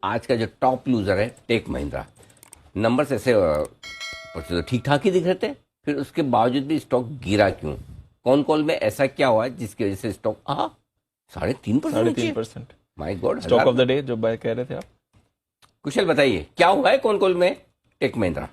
आज का जो टॉप लूजर है टेक महिंद्रा। नंबर्स ऐसे तो ठीक ठाक ही दिख रहे थे, फिर उसके बावजूद भी स्टॉक गिरा क्यों? कौन कॉल में ऐसा क्या हुआ जिसकी वजह से stock 3.5%? My God, stock of the day जो बाय कह रहे थे आप। कुशल बताइए क्या हुआ है कौन कॉल में टेक महिंद्रा?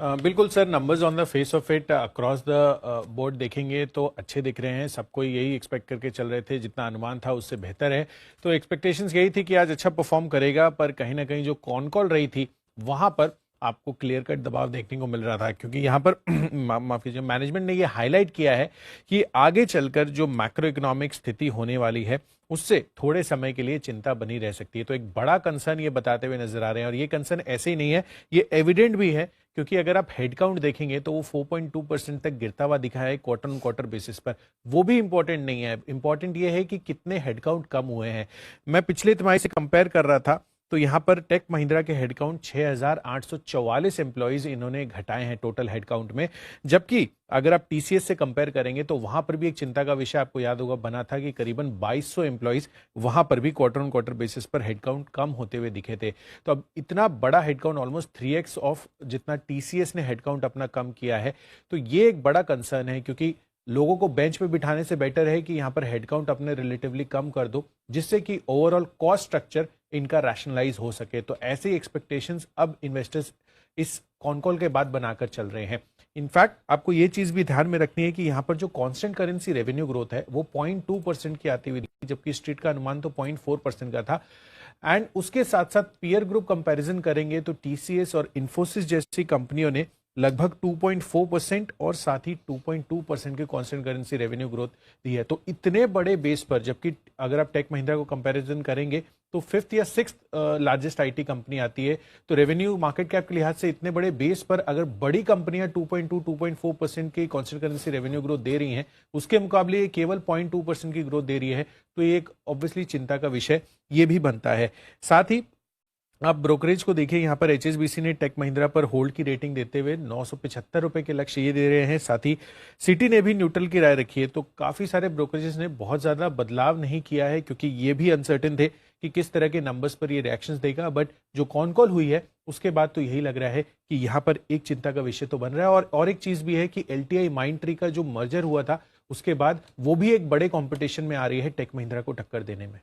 बिल्कुल sir, numbers on the face of it across the board देखेंगे तो अच्छे दिख रहे हैं। सबको यही एक्सपेक्ट करके चल रहे थे, जितना अनुमान था उससे बेहतर है। तो एक्सपेक्टेशंस यही थी कि आज अच्छा परफॉर्म करेगा, पर कहीं ना कहीं जो कॉन कॉल रही थी वहां पर आपको क्लियर कट दबाव देखने को मिल रहा था, क्योंकि यहाँ पर माफ कीजिए, मैनेजमेंट ने ये हाईलाइट किया है कि आगे चलकर जो मैक्रो इकोनॉमिक स्थिति होने वाली है उससे थोड़े समय के लिए चिंता बनी रह सकती है। तो एक बड़ा कंसर्न ये बताते हुए नजर आ रहे हैं, और ये कंसर्न ऐसे ही नहीं है, ये एविडेंट भी है, क्योंकि अगर आप हेडकाउंट देखेंगे तो वो 4.2% तक गिरता हुआ दिखा है क्वार्टर ऑन क्वार्टर बेसिस पर। वो भी इंपॉर्टेंट नहीं है, इंपॉर्टेंट ये है कि कितने हेडकाउंट कम हुए हैं। मैं पिछले तिमाही से कंपेयर कर रहा था, तो यहां पर टेक महिंद्रा के हेडकाउंट 6,844 एम्प्लॉइज इन्होंने घटाए हैं टोटल हेडकाउंट में। जबकि अगर आप टीसीएस से कंपेयर करेंगे तो वहां पर भी एक चिंता का विषय आपको याद होगा बना था कि करीबन 2200 एम्प्लॉइज वहां पर भी क्वार्टर ऑन क्वार्टर बेसिस पर हेडकाउंट कम होते हुए दिखे थे। तो अब इतना बड़ा हेडकाउंट, ऑलमोस्ट 3x ऑफ जितना टीसीएस ने हेडकाउंट अपना कम किया है, तो ये एक बड़ा कंसर्न है, क्योंकि लोगों को बेंच पे बिठाने से बेटर है कि यहां पर हेडकाउंट अपने रिलेटिवली कम कर दो, जिससे कि ओवरऑल कॉस्ट स्ट्रक्चर इनका रैशनलाइज हो सके। तो ऐसे एक्सपेक्टेशंस अब इन्वेस्टर्स इस कॉन कॉल के बाद बनाकर चल रहे हैं। इनफैक्ट आपको ये चीज भी ध्यान में रखनी है कि यहां पर जो कांस्टेंट करेंसी रेवेन्यू ग्रोथ है वो 0.2% की आती हुई दिखी, जबकि स्ट्रीट का अनुमान तो 0.4% का था। एंड उसके साथ साथ पीयर ग्रुप कंपैरिजन करेंगे तो टीसीएस और इन्फोसिस जैसी कंपनियों ने लगभग 2.4% और साथ ही 2.2% के कांस्टेंट करेंसी रेवेन्यू ग्रोथ दी है। तो इतने बड़े बेस पर, जबकि अगर आप टेक महिंद्रा को कंपैरिजन करेंगे तो 5th या 6th लार्जेस्ट आईटी कंपनी आती है। तो रेवेन्यू मार्केट कैप के लिहाज से इतने बड़े बेस पर अगर बड़ी कंपनियां 2.4% की कांस्टेंट करेंसी रेवेन्यू ग्रोथ दे रही हैं, उसके मुकाबले ये केवल 0.2% की ग्रोथ दे रही है, तो ये एक ऑब्वियसली चिंता का विषय ये भी बनता है। साथ ही आप ब्रोकरेज को देखिए, यहाँ पर एचएसबीसी ने टेक महिंद्रा पर होल्ड की रेटिंग देते हुए 975 रुपए के लक्ष्य ये दे रहे हैं। साथ ही सिटी ने भी न्यूट्रल की राय रखी है। तो काफी सारे ब्रोकरेजेस ने बहुत ज्यादा बदलाव नहीं किया है, क्योंकि ये भी अनसर्टेन थे कि किस तरह के नंबर्स पर ये रिएक्शंस देगा। बट जो कॉन कॉल हुई है उसके बाद तो यही लग रहा है कि यहाँ पर एक चिंता का विषय तो बन रहा है। और एक चीज भी है कि एलटीआई माइंडट्री का जो मर्जर हुआ था उसके बाद वो भी एक बड़े कॉम्पिटिशन में आ रही है टेक महिंद्रा को टक्कर देने में।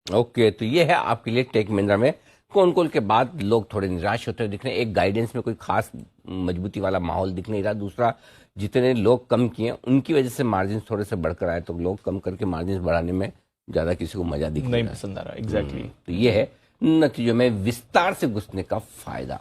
ओके, तो ये है आपके लिए टेक महिंद्रा में कौन कॉल के बाद लोग थोड़े निराश होते हुए दिख रहे हैं। एक गाइडेंस में कोई खास मजबूती वाला माहौल दिख नहीं रहा। दूसरा, जितने लोग कम किए उनकी वजह से मार्जिन थोड़े से बढ़कर आए, तो लोग कम करके मार्जिन बढ़ाने में ज्यादा किसी को मजा दिख नहीं पसंद आ रहा। एग्जैक्टली। तो ये है नतीजों में विस्तार से घुसने का फायदा।